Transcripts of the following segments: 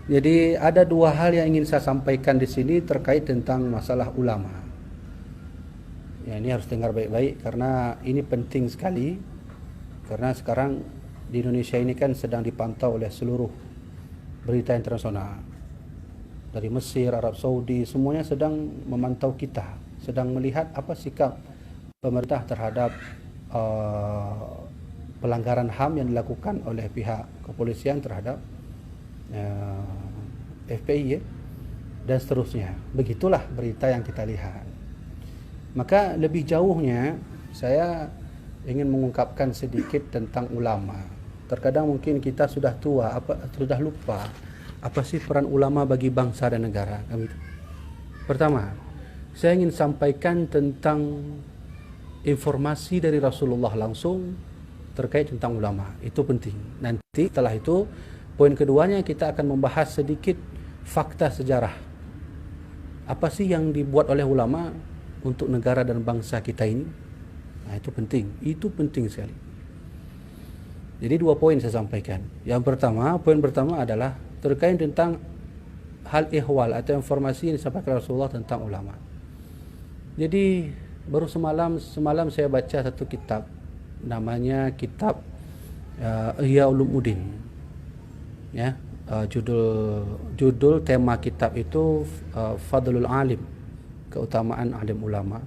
Jadi ada dua hal yang ingin saya sampaikan di sini terkait tentang masalah ulama. Ya, ini harus dengar baik-baik karena ini penting sekali. Karena sekarang di Indonesia ini kan sedang dipantau oleh seluruh berita internasional. Dari Mesir, Arab Saudi, semuanya sedang memantau kita, sedang melihat apa sikap pemerintah terhadap pelanggaran HAM yang dilakukan oleh pihak kepolisian terhadap FPI, ya, dan seterusnya. Begitulah berita yang kita lihat. Maka lebih jauhnya saya ingin mengungkapkan sedikit tentang ulama. Terkadang mungkin kita sudah tua, sudah lupa apa sih peran ulama bagi bangsa dan negara. Pertama, saya ingin sampaikan tentang informasi dari Rasulullah langsung terkait tentang ulama. Itu penting. Nanti setelah itu poin keduanya kita akan membahas sedikit fakta sejarah. Apa sih yang dibuat oleh ulama untuk negara dan bangsa kita ini? Nah, itu penting. Itu penting sekali. Jadi dua poin saya sampaikan. Yang pertama, poin pertama adalah terkait tentang hal ihwal atau informasi yang disampaikan Rasulullah tentang ulama. Jadi baru semalam saya baca satu kitab, namanya kitab Ihya Ulumuddin. Ya, judul tema kitab itu Fadlul Alim, keutamaan alim ulama.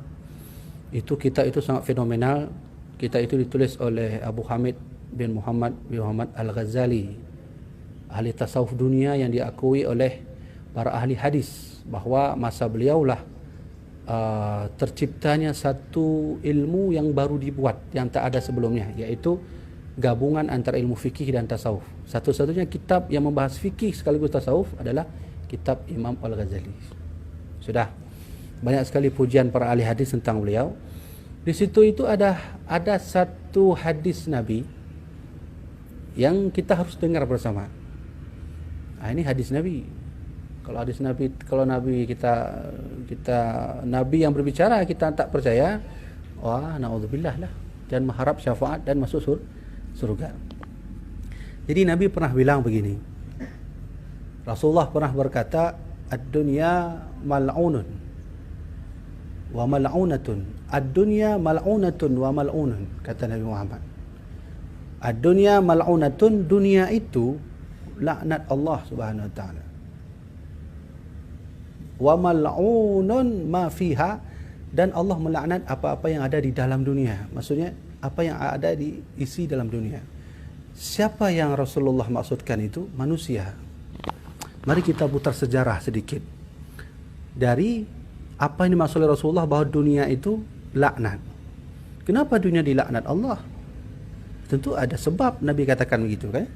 Itu kitab itu sangat fenomenal. Kitab itu ditulis oleh Abu Hamid bin Muhammad Al-Ghazali, ahli tasawuf dunia yang diakui oleh para ahli hadis bahwa masa beliaulah terciptanya satu ilmu yang baru dibuat yang tak ada sebelumnya, yaitu gabungan antara ilmu fikih dan tasawuf. Satu-satunya kitab yang membahas fikih sekaligus tasawuf adalah kitab Imam Al-Ghazali. Sudah banyak sekali pujian para ahli hadis tentang beliau. Di situ itu ada satu hadis Nabi yang kita harus dengar bersama. Nah, ini hadis Nabi. Kalau Nabi kita Nabi yang berbicara kita tak percaya, wah naudzubillah lah, dan mengharap syafaat dan masuk surga. Jadi Nabi pernah bilang begini. Rasulullah pernah berkata, ad-dunya mal'unun wa mal'unatun. Ad-dunya mal'unatun wa mal'unun, kata Nabi Muhammad. Ad-dunya mal'unatun, dunia itu laknat Allah Subhanahu wa taala. Wa mal'unun ma fiha, dan Allah melaknat apa-apa yang ada di dalam dunia. Maksudnya apa yang ada di isi dalam dunia. Siapa yang Rasulullah maksudkan itu? Manusia. Mari kita putar sejarah sedikit. Dari apa yang dimaksud oleh Rasulullah bahwa dunia itu laknat. Kenapa dunia dilaknat Allah? Tentu ada sebab Nabi katakan begitu, kan?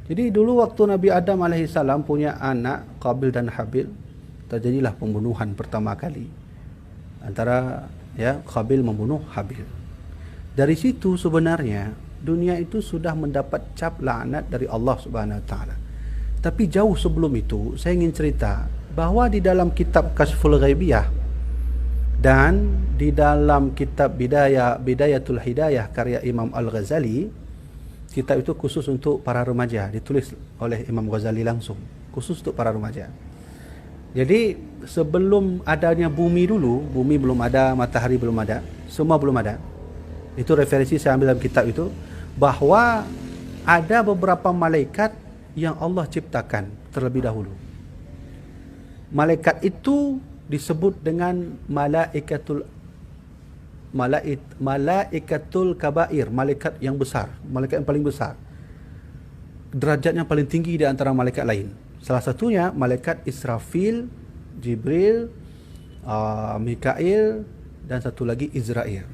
Jadi dulu waktu Nabi Adam alaihissalam punya anak Qabil dan Habil, terjadilah pembunuhan pertama kali antara Qabil membunuh Habil. Dari situ sebenarnya dunia itu sudah mendapat cap laknat dari Allah Subhanahu wa taala. Tapi jauh sebelum itu saya ingin cerita bahwa di dalam kitab Kashful Ghaibiyah dan di dalam kitab Bidayatul Hidayah karya Imam Al-Ghazali, kitab itu khusus untuk para remaja, ditulis oleh Imam Ghazali langsung, khusus untuk para remaja. Jadi sebelum adanya bumi dulu, bumi belum ada, matahari belum ada, semua belum ada. Itu referensi saya ambil dalam kitab itu, bahwa ada beberapa malaikat yang Allah ciptakan terlebih dahulu. Malaikat itu disebut dengan malaikatul kabair, malaikat yang besar, malaikat yang paling besar. Derajatnya paling tinggi di antara malaikat lain. Salah satunya malaikat Israfil, Jibril, Mikail, dan satu lagi Izrail.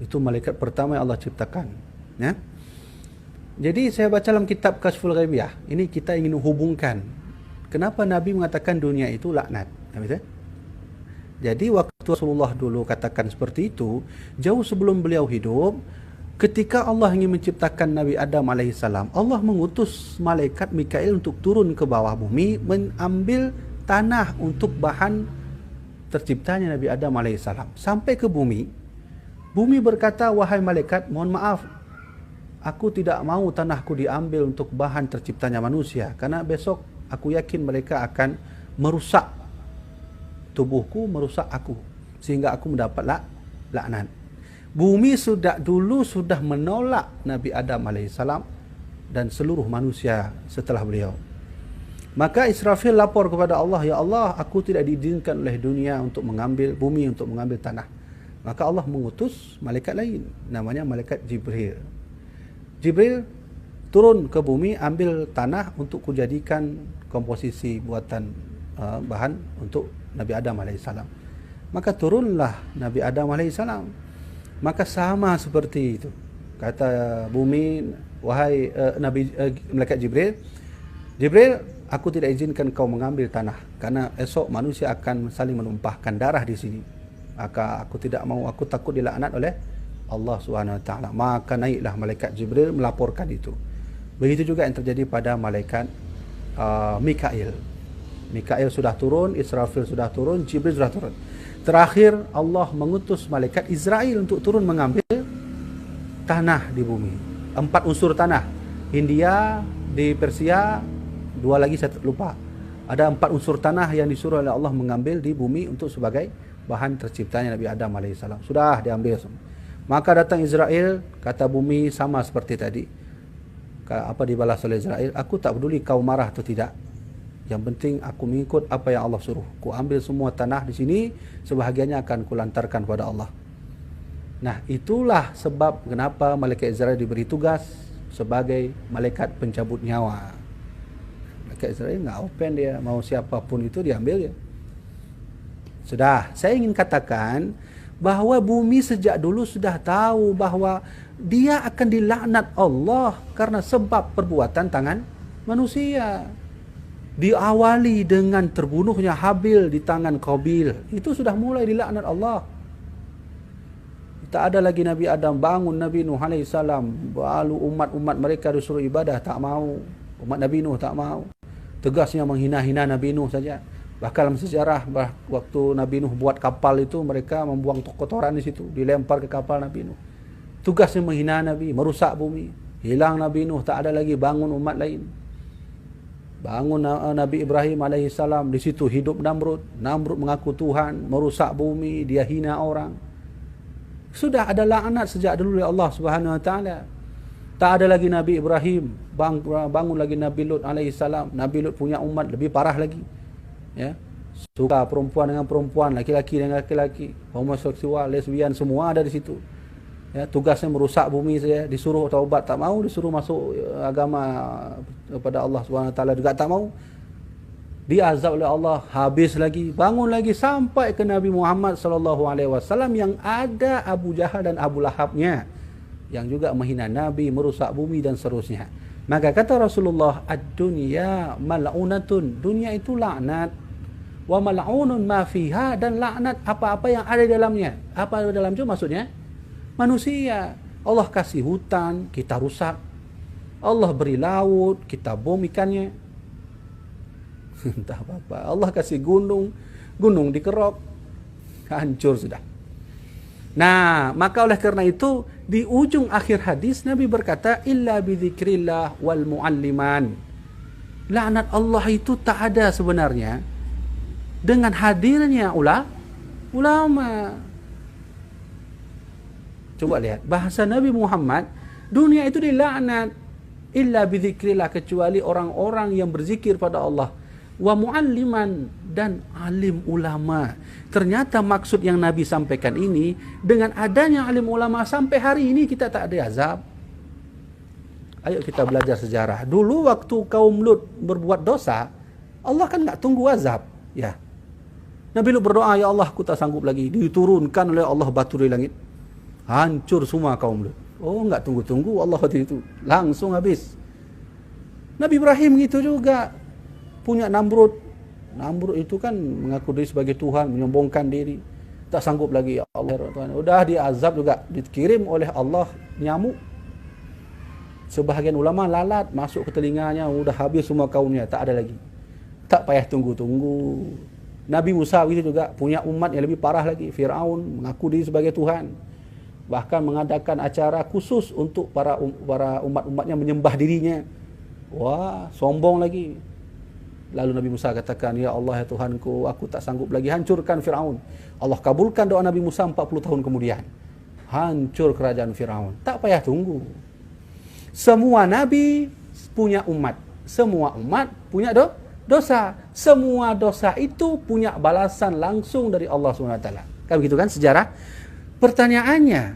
Itu malaikat pertama yang Allah ciptakan, ya. Jadi saya baca dalam kitab Kashful Ghaibiyah, ini kita ingin hubungkan kenapa Nabi mengatakan dunia itu laknat. Jadi waktu Rasulullah dulu katakan seperti itu, jauh sebelum beliau hidup, ketika Allah ingin menciptakan Nabi Adam alaihissalam, Allah mengutus malaikat Mikail untuk turun ke bawah bumi, mengambil tanah untuk bahan terciptanya Nabi Adam alaihissalam. Sampai ke bumi, bumi berkata, wahai malaikat, mohon maaf, aku tidak mau tanahku diambil untuk bahan terciptanya manusia, karena besok aku yakin mereka akan merusak tubuhku, merusak aku, sehingga aku mendapat laknat. Bumi dulu sudah menolak Nabi Adam alaihissalam dan seluruh manusia setelah beliau. Maka Israfil lapor kepada Allah, ya Allah, aku tidak diizinkan oleh dunia untuk mengambil bumi, untuk mengambil tanah. Maka Allah mengutus malaikat lain, namanya malaikat Jibril. Jibril turun ke bumi, ambil tanah untuk kujadikan komposisi buatan bahan untuk Nabi Adam alaihissalam. Maka turunlah Nabi Adam alaihissalam. Maka sama seperti itu. Kata bumi, wahai malaikat Jibril, Jibril, aku tidak izinkan kau mengambil tanah, karena esok manusia akan saling menumpahkan darah di sini. Maka aku tidak mau, aku takut dilaknat oleh Allah Subhanahu Wa Taala. Maka naiklah malaikat Jibril melaporkan itu. Begitu juga yang terjadi pada malaikat Mikail. Mikail sudah turun, Israfil sudah turun, Jibril sudah turun. Terakhir Allah mengutus malaikat Israel untuk turun mengambil tanah di bumi. 4 unsur tanah. India, di Persia, 2 lagi saya lupa. Ada 4 unsur tanah yang disuruh oleh Allah mengambil di bumi untuk sebagai bahan terciptanya Nabi Adam alaihissalam. Sudah diambil semua. Maka datang Israel, kata bumi sama seperti tadi. Apa dibalas oleh Israel? Aku tak peduli kau marah atau tidak. Yang penting aku mengikut apa yang Allah suruh. Ku ambil semua tanah di sini, sebahagiannya akan kulantarkan kepada Allah. Nah, itulah sebab kenapa malaikat Israel diberi tugas sebagai malaikat pencabut nyawa. Malaikat Israel enggak open, dia mau siapapun itu diambil ya. Sudah, saya ingin katakan bahwa bumi sejak dulu sudah tahu bahwa dia akan dilaknat Allah karena sebab perbuatan tangan manusia. Diawali dengan terbunuhnya Habil di tangan Qabil. Itu sudah mulai dilaknat Allah. Tak ada lagi Nabi Adam, bangun Nabi Nuh alaihissalam. Lalu umat-umat mereka disuruh ibadah, tak mau. Umat Nabi Nuh tak mau. Tegasnya menghina-hina Nabi Nuh saja. Bahkan dalam sejarah, waktu Nabi Nuh buat kapal itu, mereka membuang kotoran di situ, dilempar ke kapal Nabi Nuh. Tugasnya menghina Nabi, merusak bumi. Hilang Nabi Nuh, tak ada lagi, bangun umat lain. Bangun Nabi Ibrahim alaihissalam, di situ hidup Namrud. Namrud mengaku Tuhan, merusak bumi, dia hina orang. Sudah ada laknat sejak dulu oleh Allah Subhanahu Wa Taala. Tak ada lagi Nabi Ibrahim, bangun lagi Nabi Lut alaihissalam. Nabi Lut punya umat lebih parah lagi. Ya. Suka perempuan dengan perempuan, laki-laki dengan laki-laki, homoseksual, lesbian, semua ada di situ. Ya, tugasnya merusak bumi saja, disuruh taubat tak mau, disuruh masuk agama kepada Allah Subhanahu Wa Taala juga tak mau. Diazab oleh Allah, habis lagi, bangun lagi sampai ke Nabi Muhammad sallallahu alaihi wasallam yang ada Abu Jahal dan Abu Lahabnya yang juga menghina Nabi, merusak bumi dan seterusnya. Maka kata Rasulullah, ad-dunya mal'unatun, dunia itu laknat. Wa mal'unun ma fiha, dan laknat apa-apa yang ada di dalamnya. Apa ada di dalam itu maksudnya? Manusia. Allah kasih hutan, kita rusak. Allah beri laut, kita bom ikannya. Entah apa-apa. Allah kasih gunung, gunung dikerok, hancur sudah. Nah, maka oleh karena itu di ujung akhir hadis Nabi berkata, illa bidzikrillah wal mualliman. Laknat Allah itu tak ada sebenarnya dengan hadirnya ulama. Coba lihat bahasa Nabi Muhammad, dunia itu dilaknat illa bidzikrillah, kecuali orang-orang yang berzikir pada Allah, wa mualliman, dan alim ulama. Ternyata maksud yang Nabi sampaikan ini, dengan adanya alim ulama sampai hari ini kita tak ada azab. Ayo kita belajar sejarah. Dulu waktu kaum Lut berbuat dosa, Allah kan enggak tunggu azab, ya. Nabi Lut berdoa, ya Allah, aku tak sanggup lagi. Diturunkan oleh Allah batu dari langit. Hancur semua kaum Lut. Oh, enggak tunggu-tunggu Allah waktu itu, langsung habis. Nabi Ibrahim gitu juga. Punya Namrud. Namrud itu kan mengaku diri sebagai Tuhan, menyombongkan diri. Tak sanggup lagi, ya Allah Tuhan. Udah diazab juga, dikirim oleh Allah nyamuk. Sebahagian ulama lalat masuk ke telinganya, udah habis semua kaumnya, tak ada lagi. Tak payah tunggu-tunggu. Nabi Musa itu juga punya umat yang lebih parah lagi. Firaun mengaku diri sebagai Tuhan. Bahkan mengadakan acara khusus untuk para umat-umatnya menyembah dirinya. Wah, sombong lagi. Lalu Nabi Musa katakan, "Ya Allah, ya Tuhanku, aku tak sanggup lagi, hancurkan Firaun." Allah kabulkan doa Nabi Musa 40 tahun kemudian. Hancur kerajaan Firaun. Tak payah tunggu. Semua nabi punya umat. Semua umat punya dosa. Semua dosa itu punya balasan langsung dari Allah SWT. Kan begitu kan sejarah? Pertanyaannya,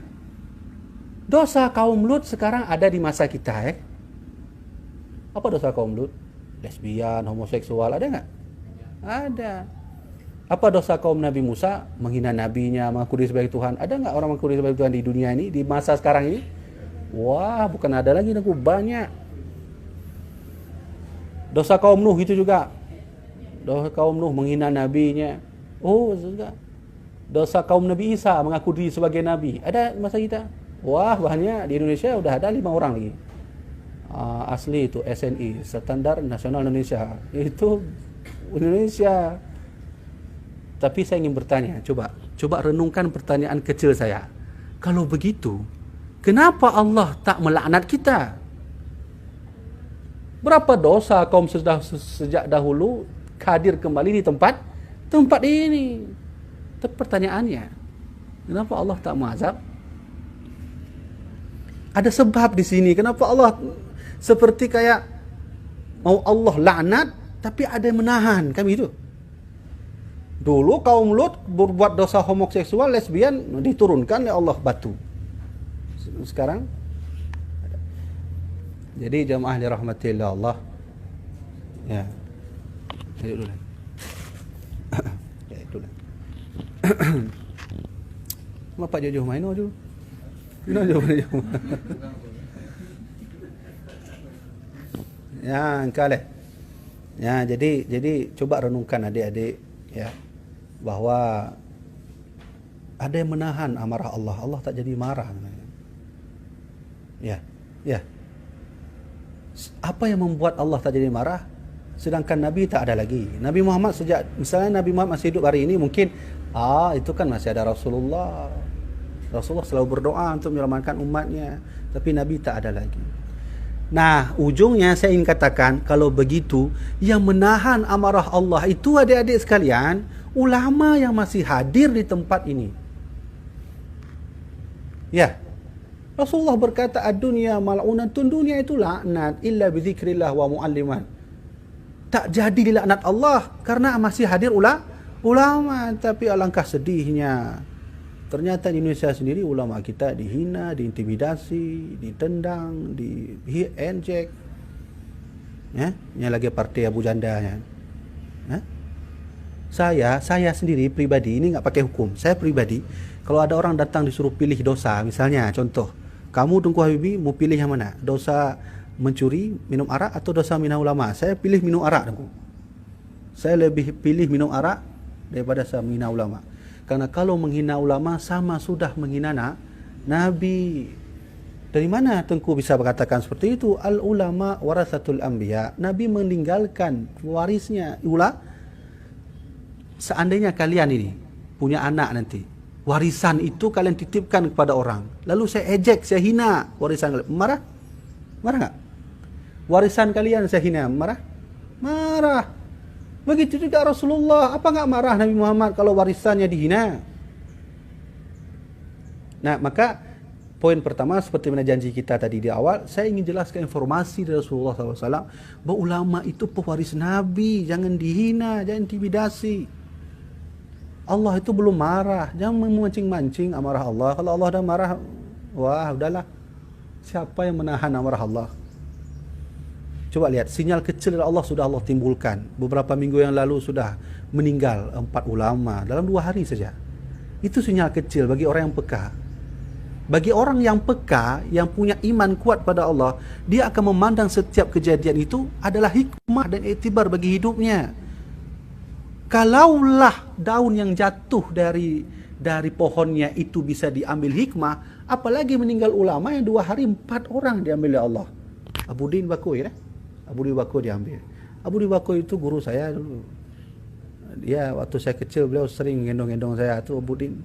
dosa kaum Lut sekarang ada di masa kita, Apa dosa kaum Lut? Lesbian, homoseksual, ada nggak? Ada. Apa dosa kaum Nabi Musa? Menghina nabinya, mengaku diri sebagai Tuhan. Ada nggak orang mengaku diri sebagai Tuhan di dunia ini, di masa sekarang ini? Wah, bukan ada lagi, banyak. Dosa kaum Nuh itu juga. Dosa kaum Nuh menghina nabinya. Oh, juga. Dosa kaum Nabi Isa mengaku diri sebagai nabi. Ada masa kita? Wah, banyak. Di Indonesia udah ada 5 orang lagi. Asli itu SNI, Standar Nasional Indonesia. Itu Indonesia. Tapi saya ingin bertanya, coba renungkan pertanyaan kecil saya. Kalau begitu, kenapa Allah tak melaknat kita? Berapa dosa kaum sejak dahulu hadir kembali di tempat ini? Tapi pertanyaannya, kenapa Allah tak mengazab? Ada sebab di sini. Kenapa Allah seperti kayak mau Allah laknat, tapi ada yang menahan, kan begitu? Dulu kaum Lut berbuat dosa homoseksual, lesbian, diturunkan oleh Allah batu. Sekarang jadi jamaah dirahmatillah Allah. Ya. Duduk dulu. Ya, itulah. Pak Jojo main aja. Ini aja. Ya, engkau ya, jadi coba renungkan adik-adik, ya, bahwa ada yang menahan amarah Allah. Allah tak jadi marah. Ya. Apa yang membuat Allah tak jadi marah? Sedangkan Nabi tak ada lagi. Nabi Muhammad misalnya Nabi Muhammad masih hidup hari ini, mungkin itu kan masih ada Rasulullah. Rasulullah selalu berdoa untuk menyelamatkan umatnya, tapi Nabi tak ada lagi. Nah, ujungnya saya ingin katakan, kalau begitu, yang menahan amarah Allah itu adik-adik sekalian, ulama yang masih hadir di tempat ini. Ya. Rasulullah berkata, ad-dunya mal'unatun, dunia itu laknat illa bi dzikrillah wa mualliman. Tak jadi dilaknat Allah karena masih hadir ulama, tapi alangkah sedihnya. Ternyata di Indonesia sendiri ulama kita dihina, diintimidasi, ditendang, diinjek. Ya, yang lagi partai Abu Jandanya. Ya? Saya sendiri pribadi, ini enggak pakai hukum. Saya pribadi, kalau ada orang datang disuruh pilih dosa, misalnya contoh, kamu Tunku Habibi mau pilih yang mana? Dosa mencuri, minum arak atau dosa menghina ulama? Saya pilih minum arak, Tunku. Saya lebih pilih minum arak daripada saya menghina ulama. Karena kalau menghina ulama sama sudah menghina Nabi. Dari mana Tengku bisa berkatakan seperti itu? Al ulama warasatul anbiya. Nabi meninggalkan warisnya seandainya kalian ini punya anak nanti, warisan itu kalian titipkan kepada orang, lalu saya ejek, saya hina warisan kalian, marah enggak? Warisan kalian saya hina, marah. Begitu juga Rasulullah, apa enggak marah Nabi Muhammad kalau warisannya dihina? Nah, maka poin pertama, seperti mana janji kita tadi di awal, saya ingin jelaskan informasi dari Rasulullah SAW bahwa ulama itu pewaris Nabi, jangan dihina, jangan intimidasi. Allah itu belum marah, jangan memancing-mancing amarah Allah. Kalau Allah dah marah, wah udahlah, siapa yang menahan amarah Allah? Coba lihat, sinyal kecil dari Allah sudah Allah timbulkan. Beberapa minggu yang lalu sudah meninggal 4 ulama dalam 2 hari saja. Itu sinyal kecil bagi orang yang peka. Bagi orang yang peka, yang punya iman kuat pada Allah, dia akan memandang setiap kejadian itu adalah hikmah dan iktibar bagi hidupnya. Kalaulah daun yang jatuh dari pohonnya itu bisa diambil hikmah, apalagi meninggal ulama yang 2 hari 4 orang diambil oleh Allah. Abu Din Bakoi, Abu Din Bakoi diambil. Abu Din Bakoi itu guru saya dulu. Dia waktu saya kecil, beliau sering gendong-gendong saya tuh Abu Din.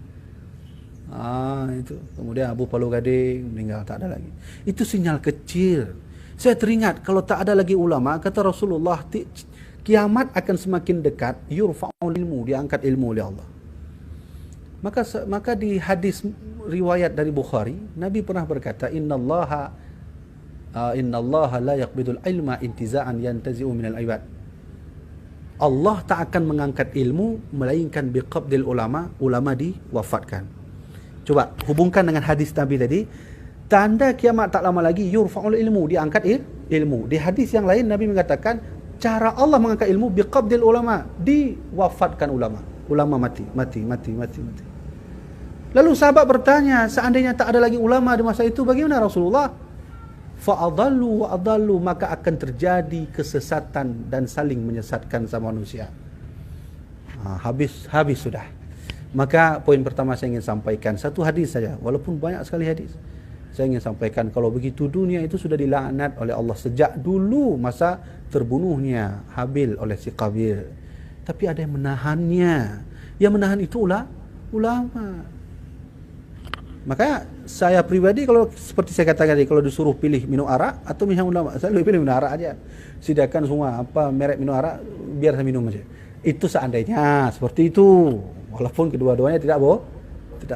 Itu. Kemudian Abu Palu Gading meninggal, tak ada lagi. Itu sinyal kecil. Saya teringat kalau tak ada lagi ulama, kata Rasulullah, kiamat akan semakin dekat, yurfa'ul ilmu, diangkat ilmu oleh Allah. Maka di hadis riwayat dari Bukhari, Nabi pernah berkata, innallaha la yaqbidul ilma intiza'an yantazi'u minal ibad. Allah tak akan mengangkat ilmu melainkan biqabdil ulama diwafatkan. Coba hubungkan dengan hadis Nabi tadi, tanda kiamat tak lama lagi, yurfa'ul ilmu, diangkat ilmu. Di hadis yang lain Nabi mengatakan cara Allah mengangkat ilmu biqabdil ulama, diwafatkan ulama. Ulama mati. Lalu sahabat bertanya, seandainya tak ada lagi ulama di masa itu, bagaimana Rasulullah? Fa'adallu wa adallu, maka akan terjadi kesesatan dan saling menyesatkan sama manusia. Habis sudah. Maka poin pertama saya ingin sampaikan satu hadis saja, walaupun banyak sekali hadis. Saya ingin sampaikan kalau begitu dunia itu sudah dilaknat oleh Allah sejak dulu masa terbunuhnya Habil oleh si Qabil. Tapi ada yang menahannya. Yang menahan itu ulama. Maka saya pribadi kalau seperti saya katakan tadi, kalau disuruh pilih minum arak atau minum ulama, saya lebih pilih minum arak aja. Sediakan semua merek minum arak, biar saya minum aja. Itu seandainya seperti itu. Walaupun kedua-duanya tidak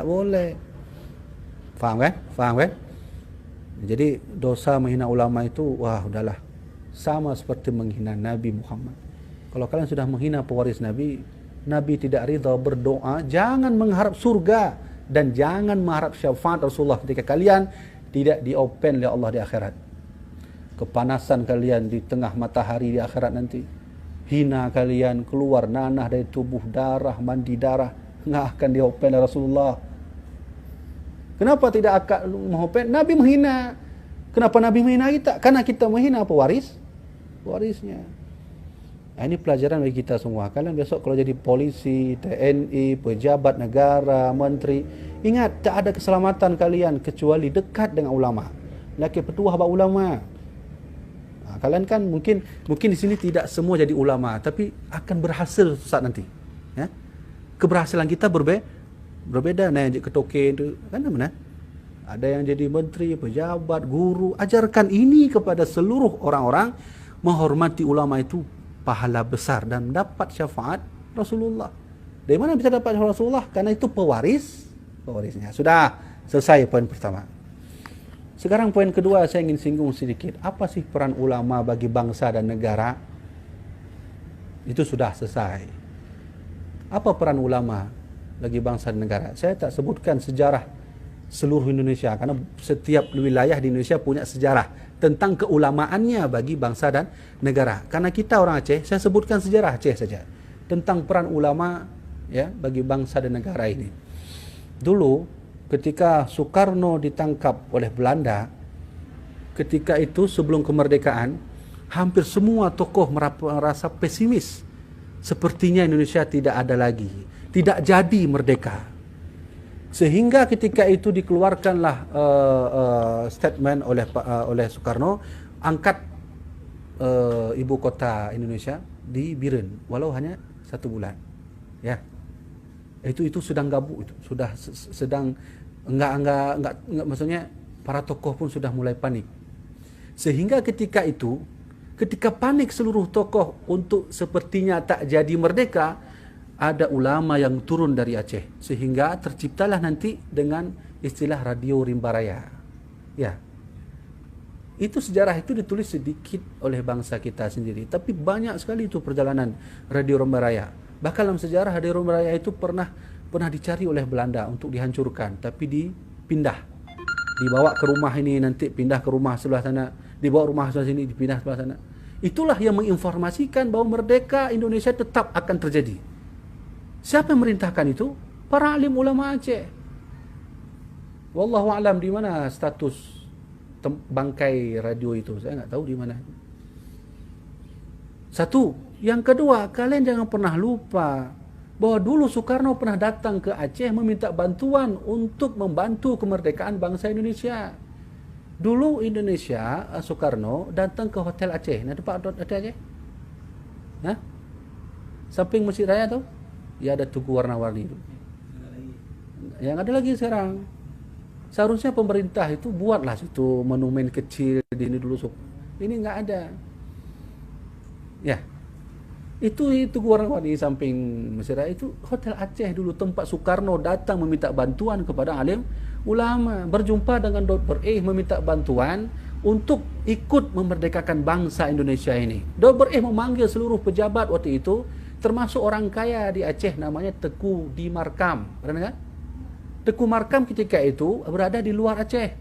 boleh. Faham kan? Jadi dosa menghina ulama itu, udahlah. Sama seperti menghina Nabi Muhammad. Kalau kalian sudah menghina pewaris Nabi tidak ridha berdoa, jangan mengharap surga dan jangan mengharap syafaat Rasulullah ketika kalian tidak diopen oleh Allah di akhirat. Kepanasan kalian di tengah matahari di akhirat nanti. Hina kalian, keluar nanah dari tubuh, darah, mandi darah, nggak akan diopen oleh Rasulullah. Kenapa tidak akan mengopen? Nabi menghina. Kenapa Nabi menghina kita? Karena kita menghina pewarisnya. Ini pelajaran bagi kita semua. Kalian besok kalau jadi polisi, TNI, pejabat negara, menteri, ingat tak ada keselamatan kalian kecuali dekat dengan ulama. Laki petuah bab ulama. Kalian kan mungkin di sini tidak semua jadi ulama, tapi akan berhasil saat nanti. Ya? Keberhasilan kita berbeda. Nah, yang jadi ketoke itu kan mana? Ada yang jadi menteri, pejabat, guru. Ajarkan ini kepada seluruh orang-orang, menghormati ulama itu pahala besar dan mendapat syafaat Rasulullah. Dari mana bisa dapat syafaat Rasulullah? Karena itu pewarisnya. Sudah selesai poin pertama. Sekarang poin kedua saya ingin singgung sedikit. Apa sih peran ulama bagi bangsa dan negara? Itu sudah selesai. Apa peran ulama bagi bangsa dan negara? Saya tak sebutkan sejarah seluruh Indonesia karena setiap wilayah di Indonesia punya sejarah tentang keulamaannya bagi bangsa dan negara. Karena kita orang Aceh, saya sebutkan sejarah Aceh saja tentang peran ulama ya bagi bangsa dan negara ini. Dulu ketika Soekarno ditangkap oleh Belanda, ketika itu sebelum kemerdekaan, hampir semua tokoh merasa pesimis. Sepertinya Indonesia tidak ada lagi, tidak jadi merdeka. Sehingga ketika itu dikeluarkanlah statement oleh Soekarno, angkat ibu kota Indonesia di Biren, walau hanya 1 bulan. Ya, itu sedang gabuk, itu sudah sedang enggak, maksudnya para tokoh pun sudah mulai panik. Sehingga ketika panik seluruh tokoh untuk sepertinya tak jadi merdeka, ada ulama yang turun dari Aceh sehingga terciptalah nanti dengan istilah radio rimba raya. Ya. Itu sejarah itu ditulis sedikit oleh bangsa kita sendiri, tapi banyak sekali itu perjalanan radio rimba raya. Bahkan dalam sejarah radio rimba raya itu pernah dicari oleh Belanda untuk dihancurkan, tapi dipindah. Dibawa ke rumah ini, nanti pindah ke rumah sebelah sana, dibawa rumah sebelah sini, dipindah sebelah sana. Itulah yang menginformasikan bahwa merdeka Indonesia tetap akan terjadi. Siapa yang merintahkan itu? Para alim ulama Aceh. Wallahu alam di mana status bangkai radio itu, saya enggak tahu di mana. Satu, yang kedua, kalian jangan pernah lupa bahwa dulu Soekarno pernah datang ke Aceh meminta bantuan untuk membantu kemerdekaan bangsa Indonesia. Dulu Indonesia, Soekarno datang ke Hotel Aceh. Nah, tempat Hotel Aceh? Hah? Samping Masjid Raya tuh? Ya, ada tugu warna-warni itu. Yang ada lagi sekarang, seharusnya pemerintah itu buatlah situ monumen kecil di ini dulu. Ini nggak ada. Ya, itu orang di samping Mesir itu Hotel Aceh dulu tempat Soekarno datang meminta bantuan kepada alim ulama, berjumpa dengan Dr. meminta bantuan untuk ikut memerdekakan bangsa Indonesia ini. Dr. memanggil seluruh pejabat waktu itu, termasuk orang kaya di Aceh namanya Teku Dimarkam. Pernah dengar? Teku Markam ketika itu berada di luar Aceh.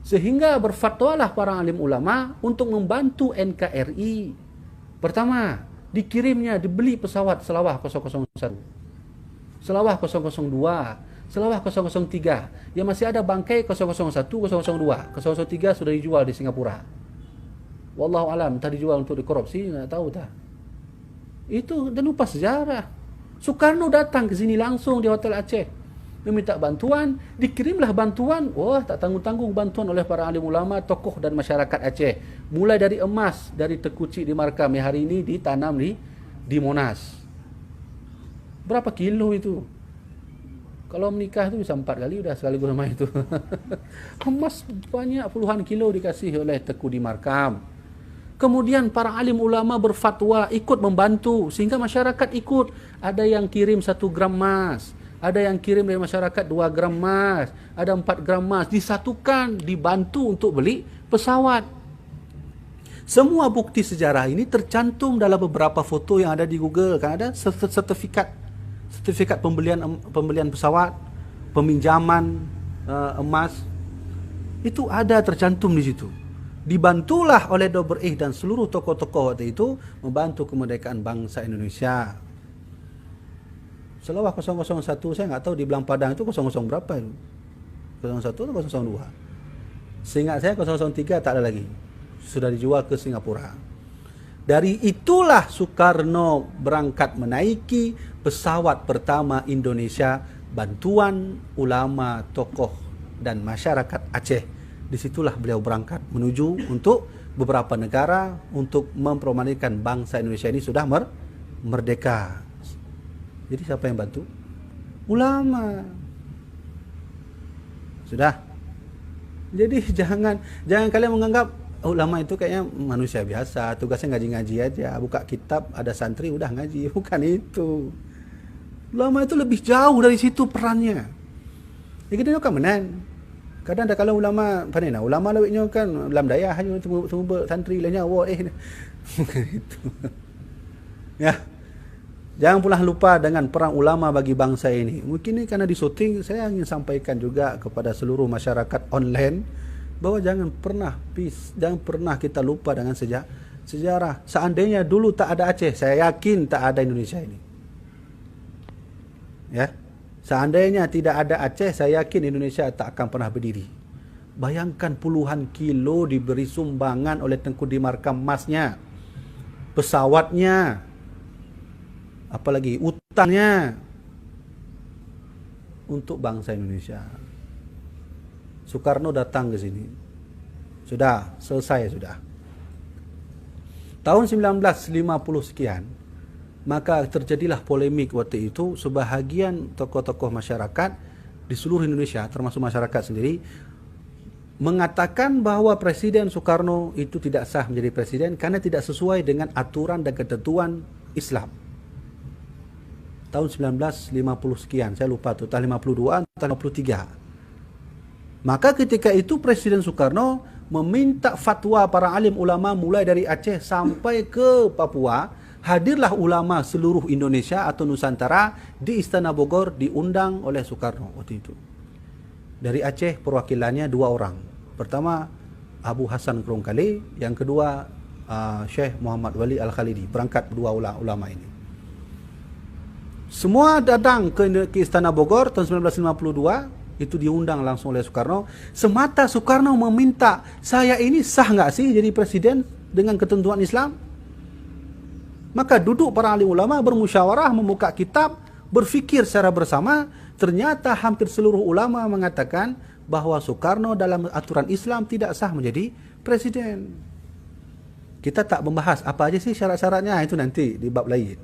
Sehingga berfatwalah para alim ulama untuk membantu NKRI. Pertama, dikirimnya, dibeli pesawat Selawah 001, Selawah 002, Selawah 003. Yang masih ada bangkai 001, 002. 003 sudah dijual di Singapura. Wallahu alam, entah dijual untuk dikorupsi, nggak tahu tak. Itu dan lupa sejarah. Soekarno datang ke sini langsung di Hotel Aceh meminta bantuan, dikirimlah bantuan. Wah, tak tanggung-tanggung bantuan oleh para alim ulama, tokoh dan masyarakat Aceh. Mulai dari emas, dari Tekuci di Markam yang hari ini ditanam di Monas. Berapa kilo itu? Kalau menikah itu bisa 4 kali udah sekaligus sama itu. Emas banyak puluhan kilo dikasih oleh Teku di Markam. Kemudian para alim ulama berfatwa, ikut membantu sehingga masyarakat ikut. Ada yang kirim 1 gram emas, ada yang kirim dari masyarakat 2 gram emas, ada 4 gram emas, disatukan, dibantu untuk beli pesawat. Semua bukti sejarah ini tercantum dalam beberapa foto yang ada di Google. Kan ada sertifikat pembelian pesawat, peminjaman emas. Itu ada tercantum di situ. Dibantulah oleh Dr. dan seluruh tokoh-tokoh waktu itu membantu kemerdekaan bangsa Indonesia. Selawah 001 saya nggak tahu di Belang Padang itu 00 berapa itu? 01 atau 002? Seingat saya 003 tak ada lagi. Sudah dijual ke Singapura. Dari itulah Soekarno berangkat menaiki pesawat pertama Indonesia, bantuan ulama, tokoh dan masyarakat Aceh. Disitulah beliau berangkat menuju untuk beberapa negara untuk mempromosikan bangsa Indonesia ini sudah merdeka. Jadi siapa yang bantu? Ulama. Sudah. Jadi jangan kalian menganggap ulama itu kayaknya manusia biasa, tugasnya ngaji-ngaji aja, buka kitab, ada santri udah ngaji. Bukan itu. Ulama itu lebih jauh dari situ perannya. Ya kita kan menan. Kadang ada kalau ulama panena, ulama lawiknya kan dalam daya hanya tunggu santri lainnya itu. Ya. Jangan pula lupa dengan perang ulama bagi bangsa ini. Mungkin ini karena disyuting, saya ingin sampaikan juga kepada seluruh masyarakat online bahwa jangan pernah kita lupa dengan sejarah. Seandainya dulu tak ada Aceh, saya yakin tak ada Indonesia ini. Ya. Seandainya tidak ada Aceh, saya yakin Indonesia tak akan pernah berdiri. Bayangkan puluhan kilo diberi sumbangan oleh Tengku Dimarkam emasnya, pesawatnya, apalagi utangnya untuk bangsa Indonesia. Soekarno datang ke sini. Sudah, selesai sudah. Tahun 1950 sekian, maka terjadilah polemik waktu itu. Sebahagian tokoh-tokoh masyarakat di seluruh Indonesia, termasuk masyarakat sendiri, mengatakan bahwa Presiden Soekarno itu tidak sah menjadi presiden karena tidak sesuai dengan aturan dan ketentuan Islam. Tahun 1950 sekian, saya lupa tuh, tahun 52 atau 53. Maka ketika itu Presiden Soekarno meminta fatwa para alim ulama mulai dari Aceh sampai ke Papua. Hadirlah ulama seluruh Indonesia atau Nusantara di Istana Bogor, diundang oleh Soekarno waktu itu. Dari Aceh perwakilannya 2 orang. Pertama Abu Hasan Krongkali, yang kedua Syekh Muhammad Wali Al-Khalidi. Berangkat 2 ulama ini. Semua datang ke Istana Bogor tahun 1952. Itu diundang langsung oleh Soekarno. Semata Soekarno meminta, saya ini sah nggak sih jadi presiden dengan ketentuan Islam? Maka duduk para alim ulama bermusyawarah, membuka kitab, berfikir secara bersama. Ternyata hampir seluruh ulama mengatakan bahwa Soekarno dalam aturan Islam tidak sah menjadi presiden. Kita tak membahas apa aja sih syarat-syaratnya, itu nanti di bab lain.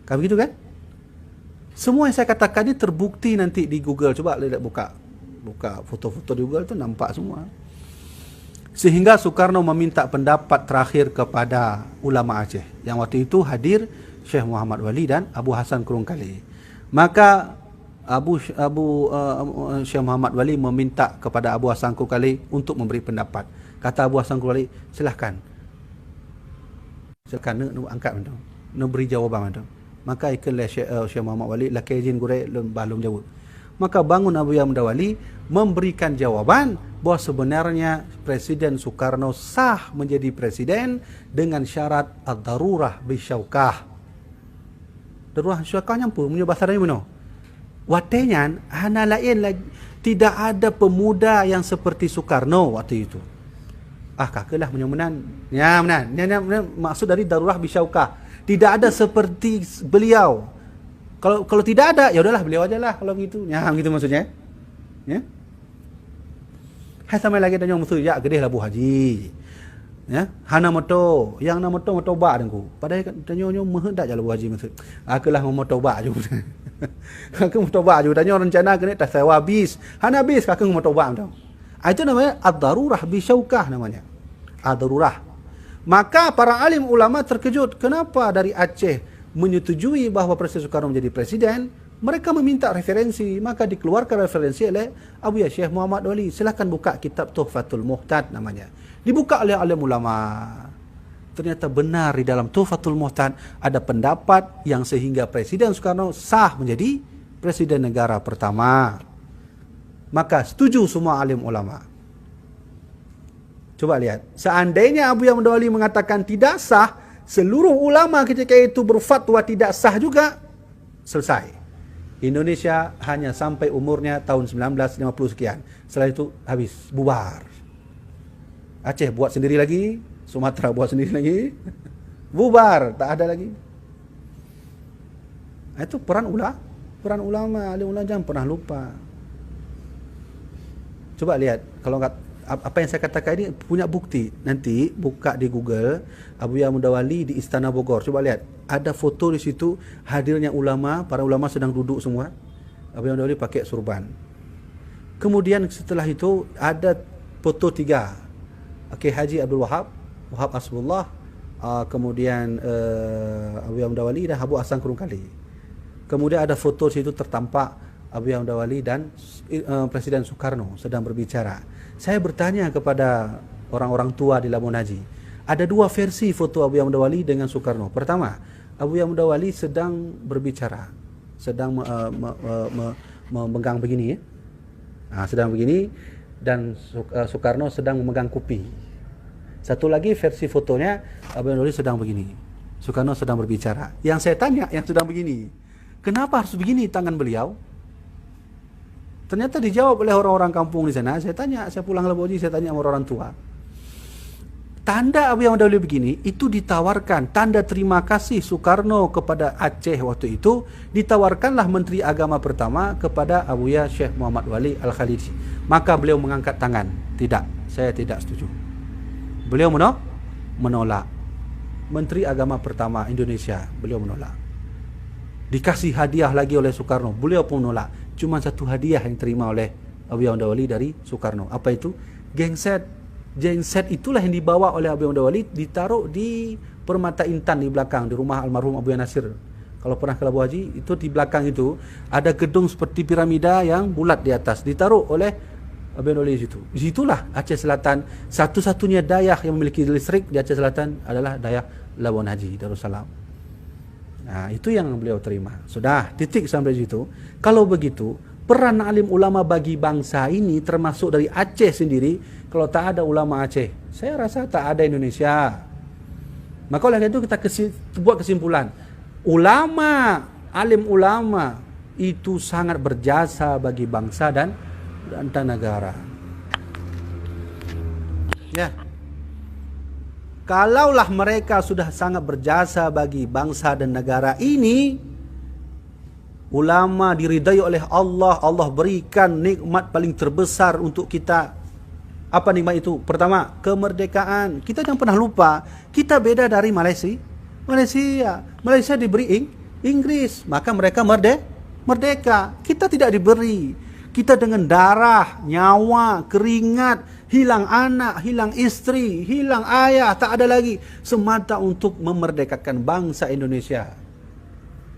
Kan begitu kan? Semua yang saya katakan ini terbukti nanti di Google. Coba lihat, buka foto-foto di Google tu nampak semua. Sehingga Soekarno meminta pendapat terakhir kepada ulama Aceh. Yang waktu itu hadir Syekh Muhammad Wali dan Abu Hasan Kurungkali. Maka Syekh Muhammad Wali meminta kepada Abu Hasan Kurungkali untuk memberi pendapat. Kata Abu Hasan Kurungkali, silahkan angkat macam, nak beri jawapan macam. Maka ikanlah Syekh Muhammad Wali laki izin gurek belum jawab. Maka bangun Abu Yamda Wali memberikan jawaban bahawa sebenarnya Presiden Soekarno sah menjadi presiden dengan syarat ad-darurah bisyaukah. Darurah bisyaukah nyampu punya bahasa lain mana? Watenya hana lain lagi, tidak ada pemuda yang seperti Soekarno waktu itu. Kakalah menyemenan. Ya menan. Maksud dari darurah bisyaukah. Tidak ada seperti beliau. Kalau tidak ada, ya udahlah beliau ajalah kalau begitu. Ya, begitu maksudnya. Ya. Hai sampai lagi tanya musuh ya gede lah Bu Haji. Ya, hana moto, yang nama moto ba dengku. Padahal tanya menghendak je lah Bu Haji maksud. Akulah moto ba je. Aku moto ba je tanya rencana kena tak sewa habis. Hana habis kakak moto ba tau. Itu namanya ad-darurah bisyaukah namanya. Ad-darurah. Maka para alim ulama terkejut. Kenapa dari Aceh menyetujui bahawa Presiden Soekarno menjadi presiden? Mereka meminta referensi. Maka dikeluarkan referensi oleh Abu Syekh Muhammad Wali. Silakan buka kitab Tuhfatul Muhtad namanya. Dibuka oleh alim ulama. Ternyata benar di dalam Tuhfatul Muhtad ada pendapat yang sehingga Presiden Soekarno sah menjadi presiden negara pertama. Maka setuju semua alim ulama. Coba lihat. Seandainya Abu Yamda Wali mengatakan tidak sah, seluruh ulama ketika itu berfatwa tidak sah juga, selesai. Indonesia hanya sampai umurnya tahun 1950 sekian. Setelah itu habis, bubar. Aceh buat sendiri lagi, Sumatera buat sendiri lagi, bubar, tak ada lagi. Itu peran ulama, alim ulama jangan pernah lupa. Coba lihat, kalau apa yang saya katakan ini punya bukti. Nanti buka di Google Abu Yamda Wali di Istana Bogor. Coba lihat, ada foto di situ hadirnya ulama, para ulama sedang duduk semua. Abu Yamda Wali pakai surban. Kemudian setelah itu ada foto 3. Haji Abdul Wahab Asbullah, kemudian Abu Yamda Wali dan Abu Hasan Kurungkali. Kemudian ada foto di situ tertampak Abu Yamda Wali dan Presiden Soekarno sedang berbicara. Saya bertanya kepada orang-orang tua di Labuan Haji. Ada 2 versi foto Abu Yamda Wali dengan Soekarno. Pertama, Abu Yamda Wali sedang berbicara, sedang memegang begini, sedang begini, dan Soekarno sedang memegang kopi. Satu lagi versi fotonya Abu Yamda Wali sedang begini, Soekarno sedang berbicara. Yang saya tanya, yang sedang begini, kenapa harus begini tangan beliau? Ternyata dijawab oleh orang-orang kampung di sana. Saya tanya, saya pulang Labuan Haji, saya tanya sama orang tua. Tanda Abu Yamda Wali begini, itu ditawarkan. Tanda terima kasih Soekarno kepada Aceh waktu itu, ditawarkanlah Menteri Agama pertama kepada Abu Syekh Muhammad Wali Al-Khalidi. Maka beliau mengangkat tangan. Tidak, saya tidak setuju. Beliau menolak. Menteri Agama pertama Indonesia, beliau menolak. Dikasih hadiah lagi oleh Soekarno, beliau pun menolak. Cuma satu hadiah yang terima oleh Abu Yamda Wali dari Soekarno. Apa itu? Genset. Genset itulah yang dibawa oleh Abu Yamda Wali, ditaruh di Permata Intan di belakang, di rumah almarhum Abu Nasir. Kalau pernah ke Labuan Haji, itu di belakang itu ada gedung seperti piramida yang bulat di atas, ditaruh oleh Abu Yamda Wali di situ. Di situlah Aceh Selatan, satu-satunya dayak yang memiliki listrik di Aceh Selatan adalah dayak Labuan Haji, Darussalam. Nah, itu yang beliau terima. Sudah, titik sampai situ. Kalau begitu, peran alim ulama bagi bangsa ini termasuk dari Aceh sendiri. Kalau tak ada ulama Aceh, saya rasa tak ada Indonesia. Maka oleh itu kita buat kesimpulan. Alim ulama itu sangat berjasa bagi bangsa dan negara. Ya. Kalaulah mereka sudah sangat berjasa bagi bangsa dan negara ini, ulama diridai oleh Allah, Allah berikan nikmat paling terbesar untuk kita. Apa nikmat itu? Pertama, kemerdekaan. Kita jangan pernah lupa, kita beda dari Malaysia. Malaysia diberi Inggris, maka mereka Merdeka. Kita tidak diberi. Kita dengan darah, nyawa, keringat, hilang anak, hilang istri, hilang ayah, tak ada lagi. Semata untuk memerdekakan bangsa Indonesia.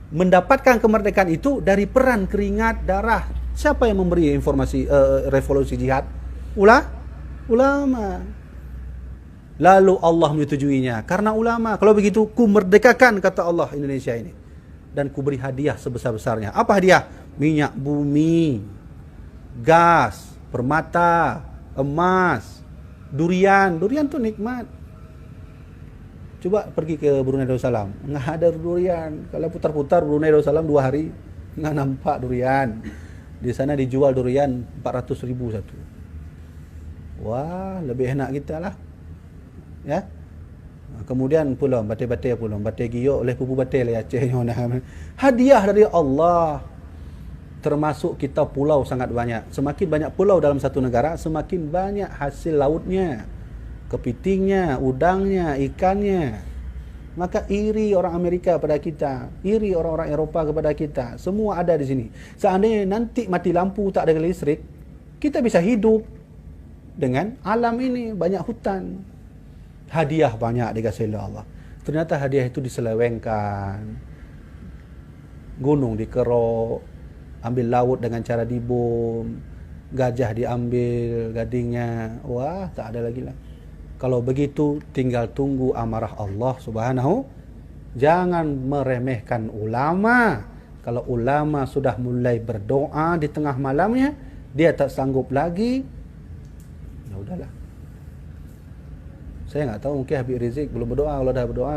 Mendapatkan kemerdekaan itu dari peran keringat, darah. Siapa yang memberi informasi revolusi jihad? Ulama. Lalu Allah menyetujuinya. Karena ulama. Kalau begitu, ku merdekakan, kata Allah, Indonesia ini. Dan ku beri hadiah sebesar-besarnya. Apa hadiah? Minyak bumi, gas, permata, emas, durian. Durian tu nikmat. Coba pergi ke Brunei Darussalam. Nggak ada durian. Kalau putar-putar Brunei Darussalam 2 hari, nggak nampak durian. Di sana dijual durian 400.000 satu. Wah, lebih enak kita lah. Ya. Kemudian pula batai-batai pula. Batai giok oleh pupu batai lah Aceh. Hadiah dari Allah. Termasuk kita pulau sangat banyak. Semakin banyak pulau dalam satu negara, semakin banyak hasil lautnya. Kepitingnya, udangnya, ikannya. Maka iri orang Amerika pada kita, iri orang-orang Eropah kepada kita. Semua ada di sini. Seandainya nanti mati lampu, tak ada listrik, kita bisa hidup dengan alam ini, banyak hutan. Hadiah banyak dikasih oleh Allah. Ternyata hadiah itu diselewengkan. Gunung dikerok, ambil laut dengan cara dibom, gajah diambil gadingnya. Wah, tak ada lagi lah. Kalau begitu tinggal tunggu amarah Allah Subhanahu. Jangan meremehkan ulama. Kalau ulama sudah mulai berdoa di tengah malamnya, dia tak sanggup lagi, ya udahlah. Saya enggak tahu, mungkin Habib Rizik belum berdoa. Kalau dah berdoa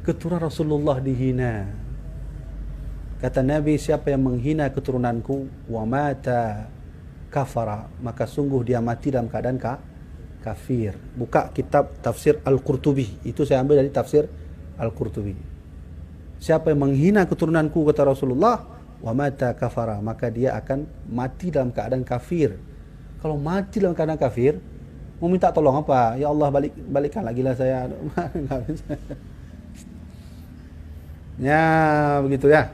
keturunan Rasulullah dihina. Kata Nabi, siapa yang menghina keturunanku, wa mata kafara, maka sungguh dia mati dalam keadaan kafir. Buka kitab tafsir Al-Qurtubi. Itu saya ambil dari tafsir Al-Qurtubi. Siapa yang menghina keturunanku, kata Rasulullah, wa mata kafara, maka dia akan mati dalam keadaan kafir. Kalau mati dalam keadaan kafir, mau minta tolong apa? Ya Allah, balikkan lagi lah saya. Ya, begitu ya.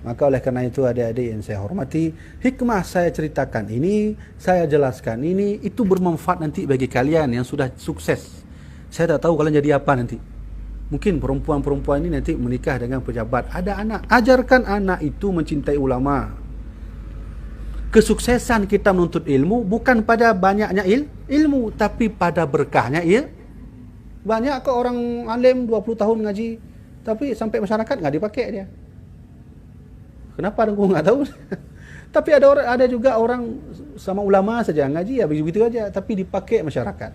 Maka oleh karena itu adik-adik yang saya hormati, hikmah saya ceritakan ini, saya jelaskan ini, itu bermanfaat nanti bagi kalian yang sudah sukses. Saya tak tahu kalian jadi apa nanti. Mungkin perempuan-perempuan ini nanti menikah dengan pejabat, ada anak. Ajarkan anak itu mencintai ulama. Kesuksesan kita menuntut ilmu bukan pada banyaknya ilmu, tapi pada berkahnya Banyak ke orang alim 20 tahun ngaji, tapi sampai masyarakat nggak dipakai dia. Kenapa aku nggak tahu. Tapi ada juga orang sama ulama saja ngaji ya begitu aja, tapi dipakai masyarakat.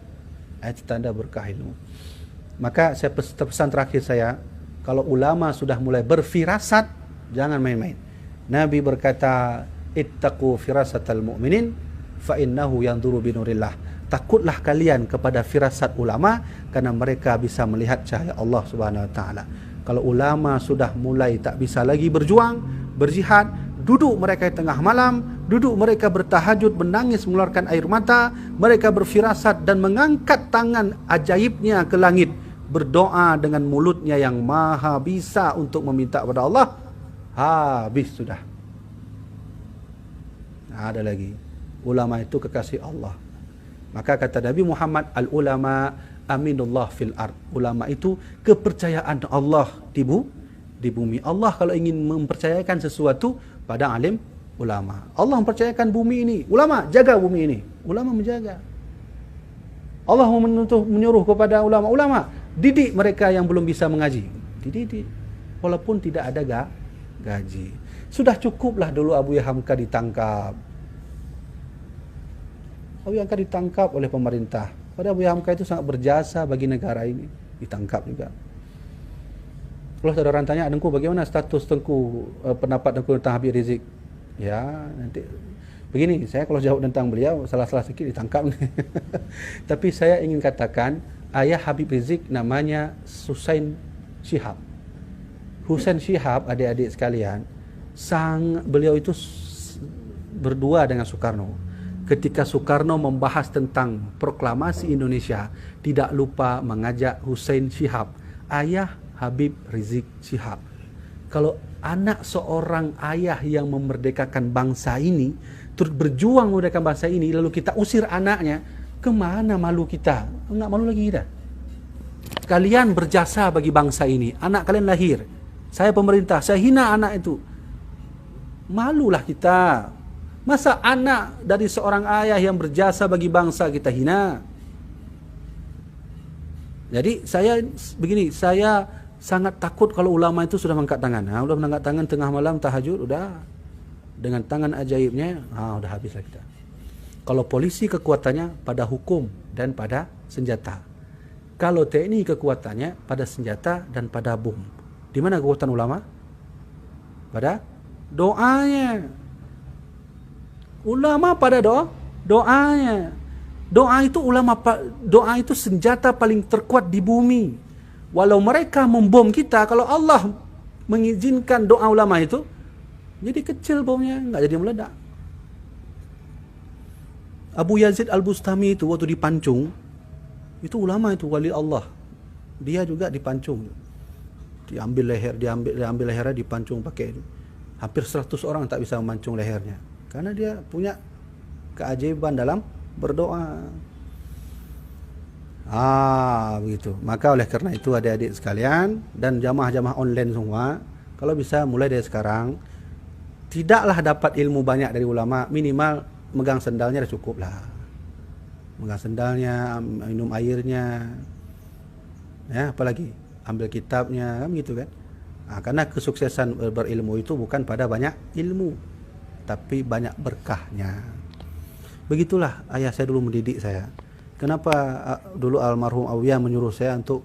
Itu tanda berkah ilmu. Maka saya pesan terakhir saya, kalau ulama sudah mulai berfirasat, jangan main-main. Nabi berkata, ittaqu firasatal mu'minin fa innahu yanzuru binurillah. Takutlah kalian kepada firasat ulama, karena mereka bisa melihat cahaya Allah Subhanahu wa taala. Kalau ulama sudah mulai tak bisa lagi berjuang, berjihad, duduk mereka di tengah malam, duduk mereka bertahajud, menangis, mengeluarkan air mata, mereka berfirasat dan mengangkat tangan ajaibnya ke langit, berdoa dengan mulutnya yang maha bisa untuk meminta kepada Allah, habis sudah. Ada lagi, ulama itu kekasih Allah. Maka kata Nabi Muhammad, al-ulama aminullah fil ard. Ulama itu kepercayaan Allah di bumi. Allah kalau ingin mempercayakan sesuatu pada alim ulama. Allah mempercayakan bumi ini. Ulama jaga bumi ini. Ulama menjaga. Allah menyuruh kepada ulama. Ulama didik mereka yang belum bisa mengaji. Dididik. Walaupun tidak ada gaji. Sudah cukuplah dulu Abuya Hamka ditangkap. Abuya Hamka ditangkap oleh pemerintah. Padahal Abuya Hamka itu sangat berjasa bagi negara ini. Ditangkap juga. Kalau saudara tanya, Dengku bagaimana status Tengku, pendapat Dengku tentang Habib Rizik? Ya, nanti begini, saya kalau jawab tentang beliau, salah-salah sedikit ditangkap. Tapi saya ingin katakan, ayah Habib Rizik namanya Husain Shihab. Husain Shihab, adik-adik sekalian, beliau itu berdua dengan Soekarno. Ketika Soekarno membahas tentang proklamasi Indonesia, tidak lupa mengajak Husain Shihab, ayah Habib Rizik Shihab. Kalau anak seorang ayah yang memerdekakan bangsa ini, terus berjuang memerdekakan bangsa ini, lalu kita usir anaknya, kemana malu kita? Enggak malu lagi kita. Kalian berjasa bagi bangsa ini, anak kalian lahir, saya pemerintah, saya hina anak itu, malulah kita. Masa anak dari seorang ayah yang berjasa bagi bangsa kita hina? Jadi saya begini, saya sangat takut kalau ulama itu sudah mengangkat tangan. Udah mengangkat tangan tengah malam tahajud, udah dengan tangan ajaibnya, udah habislah kita. Kalau polisi kekuatannya pada hukum dan pada senjata. Kalau TNI kekuatannya pada senjata dan pada bom. Di mana kekuatan ulama? Pada doanya. Ulama pada doanya. Doa itu senjata paling terkuat di bumi. Walau mereka membom kita, kalau Allah mengizinkan doa ulama itu, jadi kecil bomnya, enggak jadi meledak. Abu Yazid Al-Bustami itu waktu dipancung, itu ulama itu, wali Allah. Dia juga dipancung. Diambil lehernya, dipancung pakai itu. Hampir 100 orang tak bisa memancung lehernya. Karena dia punya keajaiban dalam berdoa. Begitu. Maka oleh karena itu adik-adik sekalian dan jamaah-jamaah online semua, kalau bisa mulai dari sekarang, tidaklah dapat ilmu banyak dari ulama, minimal megang sendalnya dah cukup lah. Megang sendalnya, minum airnya, ya, apalagi ambil kitabnya, kan begitu kan. Karena kesuksesan berilmu itu bukan pada banyak ilmu, tapi banyak berkahnya. Begitulah ayah saya dulu mendidik saya. Kenapa dulu almarhum Awiyah menyuruh saya untuk,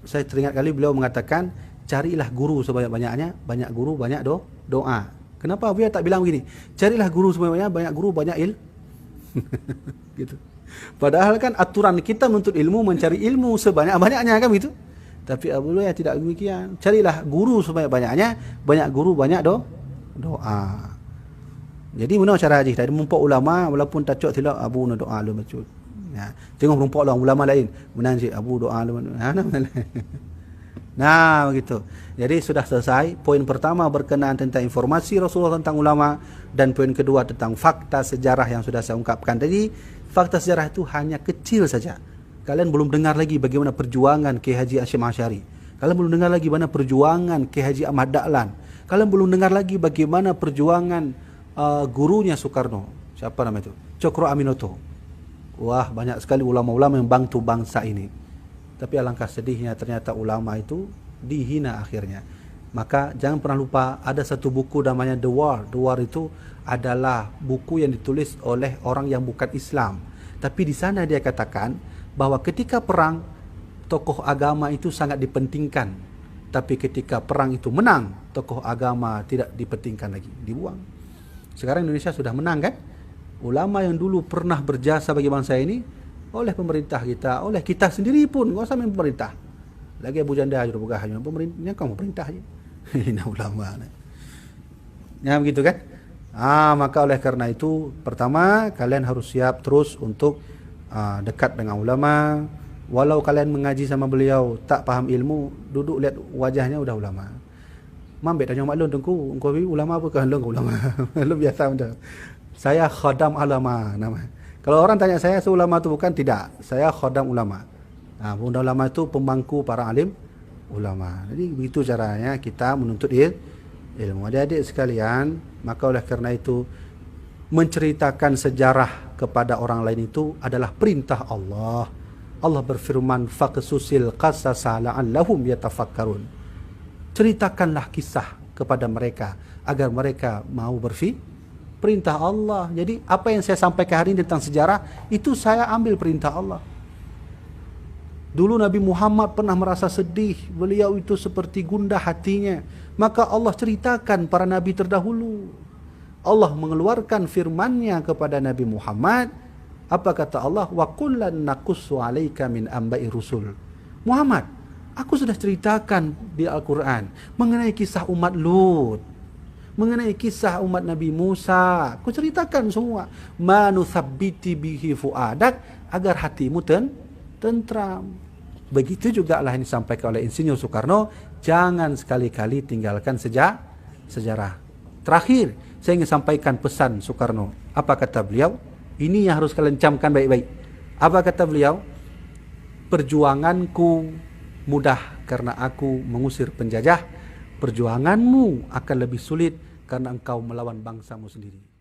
saya teringat kali beliau mengatakan, carilah guru sebanyak-banyaknya, banyak guru, banyak doa. Kenapa Awiyah tak bilang begini, carilah guru sebanyak-banyaknya, banyak guru, banyak gitu. Padahal kan aturan kita menuntut ilmu, mencari ilmu sebanyak-banyaknya kan begitu. Tapi Awiyah tidak demikian. Carilah guru sebanyak-banyaknya, banyak guru, banyak doa. Jadi mana cara haji? Tadi mempunyai ulama walaupun tak cok tilak abu na doa lu macam. Ya, tengok mempunyai ulama lain. Menang si abu doa lu. Nah, begitu. Jadi sudah selesai. Poin pertama berkenaan tentang informasi Rasulullah tentang ulama, dan poin kedua tentang fakta sejarah yang sudah saya ungkapkan tadi. Fakta sejarah itu hanya kecil saja. Kalian belum dengar lagi bagaimana perjuangan Kiai Haji Hashim Asy'ari. Kalian belum dengar lagi bagaimana perjuangan Kiai Haji Ahmad Dahlan. Kalian belum dengar lagi bagaimana perjuangan gurunya Soekarno, siapa nama itu? Cokro Aminoto. Wah, banyak sekali ulama-ulama yang bantu bangsa ini. Tapi alangkah sedihnya ternyata ulama itu dihina akhirnya. Maka jangan pernah lupa, ada satu buku namanya The War. The War itu adalah buku yang ditulis oleh orang yang bukan Islam. Tapi di sana dia katakan bahwa ketika perang, tokoh agama itu sangat dipentingkan. Tapi ketika perang itu menang, tokoh agama tidak dipentingkan lagi, dibuang. Sekarang Indonesia sudah menang kan? Ulama yang dulu pernah berjasa bagi bangsa ini, oleh pemerintah kita, oleh kita sendiri pun, enggak usah main pemerintah. Lagi Abu Janda sudah buka hanya pemerintahnya, kamu pemerintah aja. Ini ulama. Ya begitu kan? Maka oleh karena itu, pertama kalian harus siap terus untuk dekat dengan ulama. Walau kalian mengaji sama beliau tak paham ilmu, duduk lihat wajahnya udah ulama. Mambek tanya maklum tengku, engkau ulama apa kan? Ulama. Lu biasa benda. Saya khodam ulama nama. Kalau orang tanya saya ulama itu bukan, tidak. Saya khodam ulama. Bunda ulama itu pemangku para alim ulama. Jadi begitu caranya kita menuntut ilmu. Adik-adik sekalian, maka oleh karena itu menceritakan sejarah kepada orang lain itu adalah perintah Allah. Allah berfirman, faqsusil qasasa la'allahum yatafakkarun. Ceritakanlah kisah kepada mereka agar mereka mau perintah Allah. Jadi apa yang saya sampaikan hari ini tentang sejarah, itu saya ambil perintah Allah. Dulu Nabi Muhammad pernah merasa sedih, beliau itu seperti gundah hatinya. Maka Allah ceritakan para nabi terdahulu. Allah mengeluarkan firman-Nya kepada Nabi Muhammad. Apa kata Allah? Wa kullan naqussu 'alaika min amba'i rusul. Muhammad, aku sudah ceritakan di Al-Quran mengenai kisah umat Lut, mengenai kisah umat Nabi Musa. Aku ceritakan semua. Ma nutsabbiti bihi fuadak, agar hatimu tentram. Begitu juga lah yang disampaikan oleh Insinyur Soekarno, jangan sekali-kali tinggalkan sejarah. Terakhir, saya ingin sampaikan pesan Soekarno. Apa kata beliau? Ini yang harus kalian camkan baik-baik. Apa kata beliau? Perjuanganku mudah karena aku mengusir penjajah. Perjuanganmu akan lebih sulit karena engkau melawan bangsamu sendiri.